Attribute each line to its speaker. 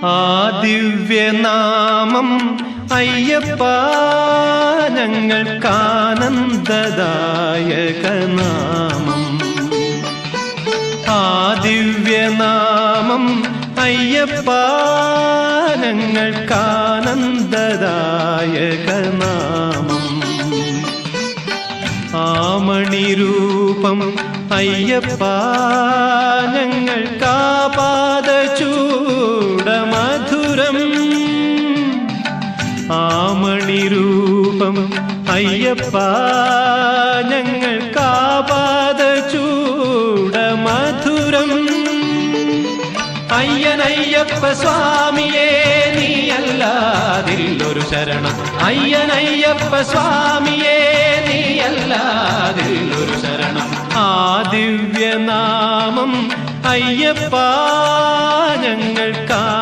Speaker 1: ആ ദിവ്യനാമം അയ്യപ്പ ഞങ്ങൾക്കാനന്ദദായകനാമം. ആ ദിവ്യനാമം അയ്യപ്പ ഞങ്ങൾക്കാനന്ദദായകനാമം. ആമണിരൂപം അയ്യപ്പ ഞങ്ങൾക്കാപാദചൂടമധുരം. ആമണിരൂപം അയ്യപ്പ ഞങ്ങൾക്കാപാദചൂടമധുരം. അയ്യനയ്യപ്പ സ്വാമിയേ നീയല്ലാതില്ലൊരു ശരണം. അയ്യനയ്യപ്പ സ്വാമിയേ നീയല്ലാതില്ലൊരു ശരണം. ആ ദിവ്യനാമം അയ്യപ്പ ഞങ്ങൾക്കാ